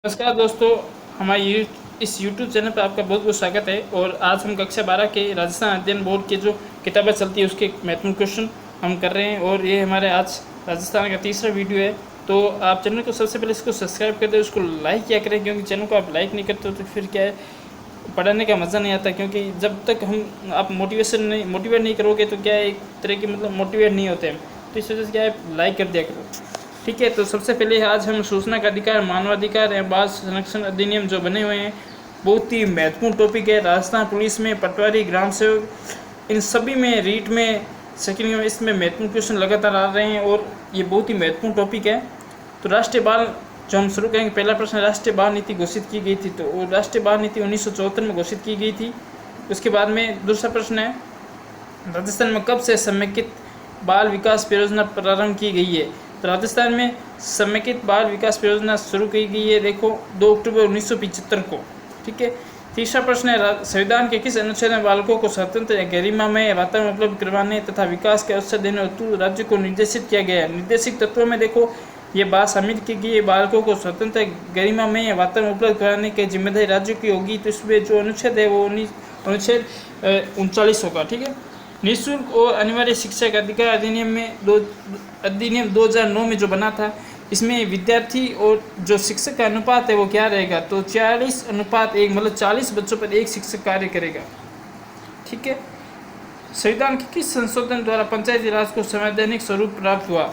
नमस्कार दोस्तों, हमारे इस YouTube चैनल पर आपका बहुत बहुत स्वागत है। और आज हम कक्षा 12 के राजस्थान अध्ययन बोर्ड के जो किताबें चलती है उसके महत्वपूर्ण क्वेश्चन हम कर रहे हैं। और ये हमारे आज राजस्थान का तीसरा वीडियो है। तो आप चैनल को सबसे पहले इसको सब्सक्राइब कर दें, उसको लाइक किया करें, क्योंकि चैनल को आप लाइक नहीं करते तो फिर क्या है, पढ़ाने का मज़ा नहीं आता। क्योंकि जब तक आप मोटिवेट नहीं करोगे तो क्या है, एक तरह की मोटिवेट नहीं होते हैं। तो इस वजह से क्या है, लाइक कर दिया करो। ठीक है, तो सबसे पहले आज हम सूचना का अधिकार, मानवाधिकार एवं बाल संरक्षण अधिनियम जो बने हुए हैं, बहुत ही महत्वपूर्ण टॉपिक है। राजस्थान पुलिस में पटवारी, ग्राम सेवक, इन सभी में, रीट में, सेकंड में, इसमें महत्वपूर्ण क्वेश्चन लगातार आ रहे हैं और ये बहुत ही महत्वपूर्ण टॉपिक है। तो राष्ट्रीय बाल जो हम शुरू करेंगे, पहला प्रश्न, राष्ट्रीय बाल नीति घोषित की गई थी। तो राष्ट्रीय बाल नीति 1974 में घोषित की गई थी। उसके बाद में दूसरा प्रश्न है, राजस्थान में कब से समेकित बाल विकास परियोजना प्रारंभ की गई है। तो राजस्थान में समेकित बाल विकास परियोजना शुरू की गई है, देखो 2 अक्टूबर 1975 को। ठीक है। तीसरा प्रश्न है, संविधान के किस अनुच्छेद में बालकों को स्वतंत्र या गरिमामय वातावरण उपलब्ध करवाने तथा विकास के अवसर देने हेतु राज्य को निर्देशित किया गया है। निर्देशित तत्वों में देखो ये बात शामिल की गई है, बालकों को स्वतंत्र गरिमामय वातावरण उपलब्ध कराने की जिम्मेदारी राज्य की होगी। तो इसमें जो अनुच्छेद है वो अनुच्छेद 39 होगा। ठीक है। निःशुल्क और अनिवार्य शिक्षा का अधिकार अधिनियम 2009 में जो बना था, इसमें विद्यार्थी और जो शिक्षक का अनुपात है वो क्या रहेगा, तो 40:1, मतलब 40 बच्चों पर एक शिक्षक कार्य करेगा। ठीक है। संविधान के किस संशोधन द्वारा पंचायती राज को संवैधानिक स्वरूप प्राप्त हुआ।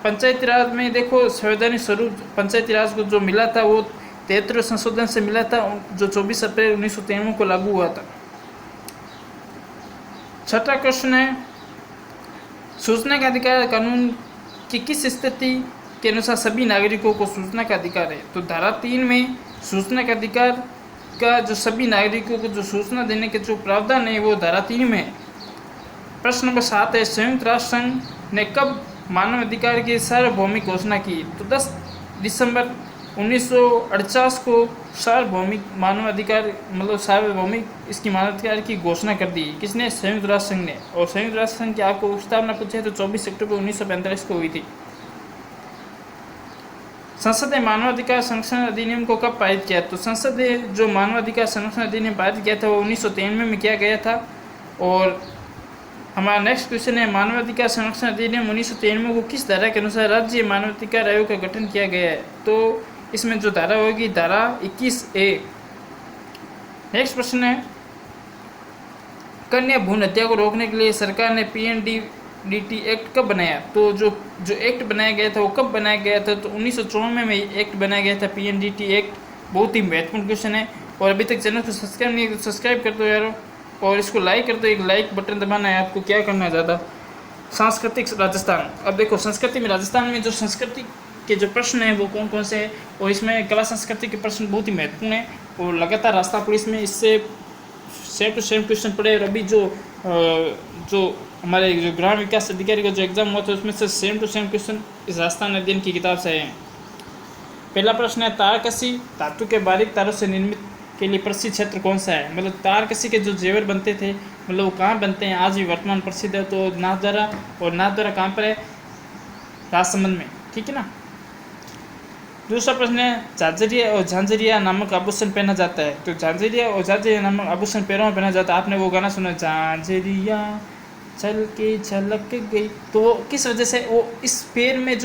पंचायती राज में देखो संवैधानिक स्वरूप पंचायती राज को जो मिला था वो 73 संशोधन से मिला था, जो 24 अप्रैल 1993 को लागू हुआ था। छठा क्वेश्चन है, सूचना का अधिकार कानून की किस स्थिति के अनुसार सभी नागरिकों को सूचना का अधिकार है। तो धारा 3 में सूचना का अधिकार का जो सभी नागरिकों को जो सूचना देने के जो प्रावधान है वो धारा 3 में है। प्रश्न नंबर 7 है, संयुक्त राष्ट्र संघ ने कब मानव अधिकार की सार्वभौमिक घोषणा की। तो 10 दिसंबर 1948 को सार्वभौमिक मानवाधिकार, मतलब सार्वभौमिक इसकी मानवाधिकार की घोषणा कर दी। किसने? संयुक्त राष्ट्र संघ ने। और संयुक्त राष्ट्र संघ की आपको स्थापना पूछे तो 24 अक्टूबर 1945 को हुई थी। संसद ने मानवाधिकार संरक्षण अधिनियम को कब पारित किया। तो संसद ने जो मानवाधिकार संरक्षण अधिनियम पारित किया था वो 1993 में किया गया था। और हमारा नेक्स्ट क्वेश्चन है, मानवाधिकार संरक्षण अधिनियम 1993 को किस धारा के अनुसार राज्य मानवाधिकार आयोग का गठन किया गया है। तो इसमें जो धारा होगी धारा 21A। नेक्स्ट प्रश्न है, कन्या भ्रूण हत्या को रोकने के लिए सरकार ने PNDT एक्ट कब बनाया। तो जो एक्ट बनाया गया था वो कब बनाया गया था, तो 1994 में एक्ट बनाया गया था, PNDT एक्ट। बहुत ही महत्वपूर्ण क्वेश्चन है। और अभी तक चैनल को सब्सक्राइब नहीं तो सब्सक्राइब कर दो यारो, और इसको लाइक कर दो। एक लाइक बटन दबाना है आपको, क्या करना है ज़्यादा। सांस्कृतिक राजस्थान, अब देखो संस्कृति में, राजस्थान में जो संस्कृति के जो प्रश्न हैं वो कौन कौन से हैं, और इसमें कला संस्कृति के प्रश्न बहुत ही महत्वपूर्ण है। और लगातार राजस्थान पुलिस में इससे सेम टू सेम क्वेश्चन पड़े। और अभी जो हमारे जो ग्राम विकास अधिकारी का जो एग्जाम हुआ था उसमें से सेम टू सेम क्वेश्चन इस राजस्थान अध्ययन की किताब से हैं। पहला प्रश्न है, तारकसी धातु के बारीक तारों से निर्मित के लिए प्रसिद्ध क्षेत्र कौन सा है। मतलब तारकसी के जो जेवर बनते थे, मतलब वो कहाँ बनते हैं, आज भी वर्तमान प्रसिद्ध है। तो नाथद्वारा, और नाथद्वारा कहाँ पर है, राजसमंद में। ठीक है ना। दूसरा प्रश्न है, झांझरिया और झांझरिया नामक आभूषण पहना जाता है। तो झांझरिया और झांझरिया नामक आभूषण पैरों में पहना जाता है। आपने वो गाना सुना, झांझरिया चल के छलक गई। तो किस वजह से वो इस पैर में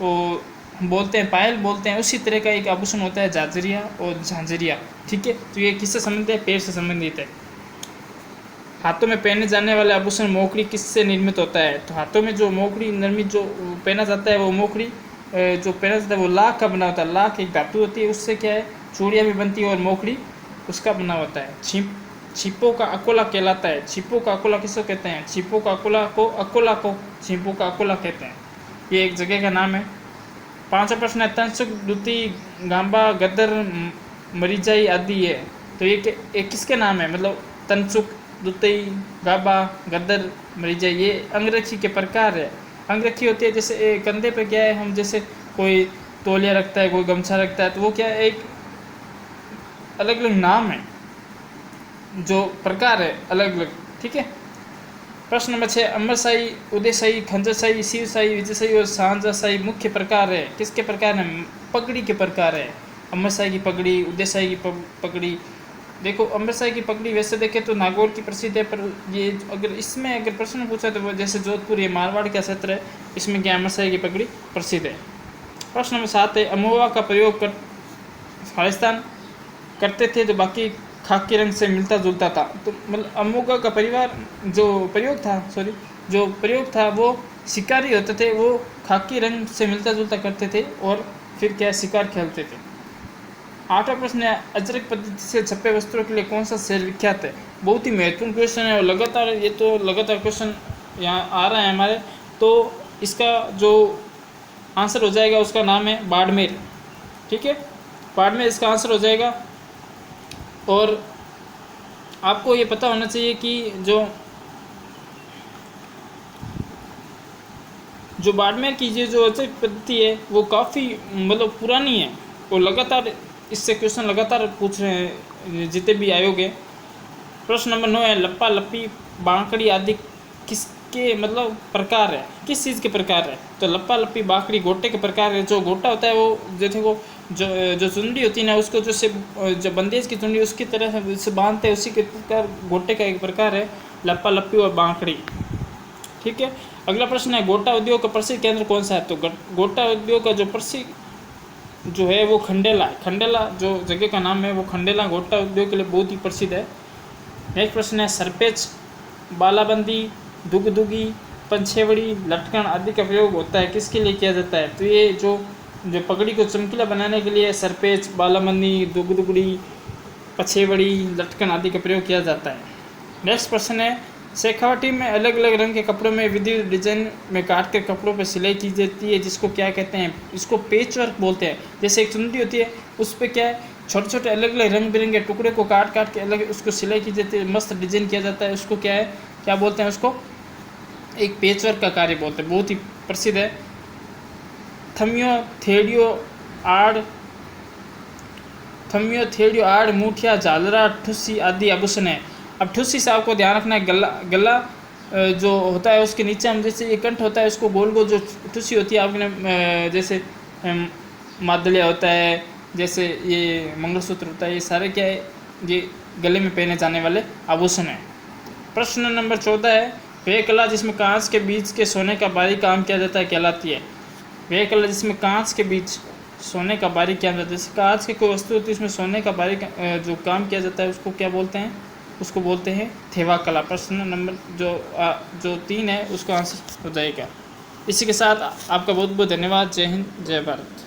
वो हम बोलते हैं, पायल बोलते हैं, उसी तरह का एक आभूषण होता है झांझरिया और झांझरिया। ठीक है। तो ये किससे संबंधित है, पैर से संबंधित है। हाथों में पहने जाने वाले आभूषण मोकड़ी किससे निर्मित होता है। तो हाथों में जो मोकड़ी निर्मित जो पहना जाता है वो मोकड़ी जो पहना जाता है वो लाख का बना होता है। लाख एक धातु होती है, उससे क्या है, चूड़ियाँ भी बनती है, और मोकड़ी उसका बना होता है। छिपो का अकोला कहलाता है। छिपो का अकोला किसको कहते हैं, छिपो का अकोला को छिपो का अकोला कहते हैं। ये एक जगह का नाम है। पांचवा प्रश्न है, तंचुक, दुती, गांबा, गद्दर, मरीजाई आदि है। तो ये किसके नाम है, मतलब तंचुक, दुती, गाबा, गद्दर, मरीजाई, ये अंगरक्षी के प्रकार है। अंगरक्षी होती है, जैसे कंधे पे क्या है, हम जैसे कोई तौलिया रखता है, कोई गमछा रखता है, तो वो क्या है, एक अलग अलग नाम है, जो प्रकार है अलग अलग। ठीक है। प्रश्न नंबर 6, अमरशाही, उदयशाही, खंजरशाही, शिवशाही, विजयशाही और शाहजहाँशाही मुख्य प्रकार है। किसके प्रकार हैं? पगड़ी के प्रकार है। अमरशाही की पगड़ी, उदयशाही की पगड़ी। देखो अमरशाही की पगड़ी वैसे देखें तो नागौर की प्रसिद्ध है, पर ये अगर इसमें अगर प्रश्न पूछा तो वो जैसे जोधपुर, ये मारवाड़ का क्षेत्र है, इसमें क्या अमरशाही की पगड़ी प्रसिद्ध है। प्रश्न नंबर 7 है, अमोवा का प्रयोग कर खालिस्तान करते थे जो बाकी खाक के रंग से मिलता जुलता था। तो मतलब अमोगा का जो प्रयोग था वो शिकारी होते थे, वो खाकी रंग से मिलता जुलता करते थे और फिर क्या शिकार खेलते थे। 8वां प्रश्न है, अजरक पद्धति से छपे वस्त्रों के लिए कौन सा शहर विख्यात है? बहुत ही महत्वपूर्ण क्वेश्चन है और लगातार क्वेश्चन यहाँ आ रहा है हमारे। तो इसका जो आंसर हो जाएगा उसका नाम है बाड़मेर। ठीक है, बाड़मेर इसका आंसर हो जाएगा। और आपको ये पता होना चाहिए कि जो बाड़मेर की जो अजरक पद्धति है वो काफ़ी मतलब पुरानी है और लगातार इससे क्वेश्चन लगातार पूछ रहे हैं जितने भी आयोग है। प्रश्न नंबर 9 है, लप्पा लप्पी बांकड़ी आदि किसके मतलब प्रकार है, किस चीज़ के प्रकार है? तो लप्पा लप्पी बांकड़ी गोटे के प्रकार है। जो गोटा होता है वो जैसे वो जो चुंडी होती है ना, उसको जो बंदेज की चुंडी उसकी तरह से बांधते हैं, उसी के प्रकार गोटे का एक प्रकार है लप्पा लप्पी और बांकड़ी। ठीक है, अगला प्रश्न है, गोटा उद्योग का प्रसिद्ध केंद्र कौन सा है? तो गोटा उद्योग का जो प्रसिद्ध जो है वो खंडेला है। खंडेला जो जगह का नाम है वो खंडेला गोटा उद्योग के लिए बहुत ही प्रसिद्ध है। नेक्स्ट प्रश्न है, सरपेच, बालाबंदी, दुगदुगी, पंछेवड़ी, लटकन आदि का प्रयोग होता है किसके लिए किया जाता है? तो ये जो पगड़ी को चमकीला बनाने के लिए सरपेच, बालाबंदी, दुगदुगड़ी, पछेवड़ी, लटकन आदि का प्रयोग किया जाता है। नेक्स्ट प्रश्न है, शेखावटी में अलग अलग रंग के कपड़ों में विविध डिजाइन में काट कर कपड़ों पर सिलाई की जाती है, जिसको क्या कहते हैं? इसको पेच वर्क बोलते हैं। जैसे एक चुंडी होती है उस पर क्या है छोटे छोटे अलग अलग रंग बिरंगे टुकड़े को काट के अलग उसको सिलाई की जाती है, मस्त डिजाइन किया जाता है, उसको क्या बोलते हैं? उसको एक पेच वर्क का कार्य बोलते हैं, बहुत ही प्रसिद्ध है। थमियो थेड़ियो आड़ मूठिया झालरा ठुस्सी आदि आभूषण है। अब ठुस्सी से आपको ध्यान रखना है, गला जो होता है उसके नीचे हम जैसे ये कंठ होता है उसको गोल गोल जो ठुस्सी होती है आपने जैसे मादलिया होता है, जैसे ये मंगलसूत्र होता है, ये सारे क्या है ये गले में पहने जाने वाले आभूषण है। प्रश्न नंबर 14 है, वह कला जिसमें कांच के बीच के सोने का बारीक काम किया जाता है कहलाती है? वह कला जिसमें कांच के बीच सोने का बारीक किया जाता है, जैसे कांच की कोई वस्तु होती है इसमें सोने का बारीक जो काम किया जाता है उसको क्या बोलते हैं? उसको बोलते हैं थेवा कला। प्रश्न नंबर जो 3 है उसका आंसर हो जाएगा। इसी के साथ आपका बहुत बहुत धन्यवाद। जय हिंद, जय भारत।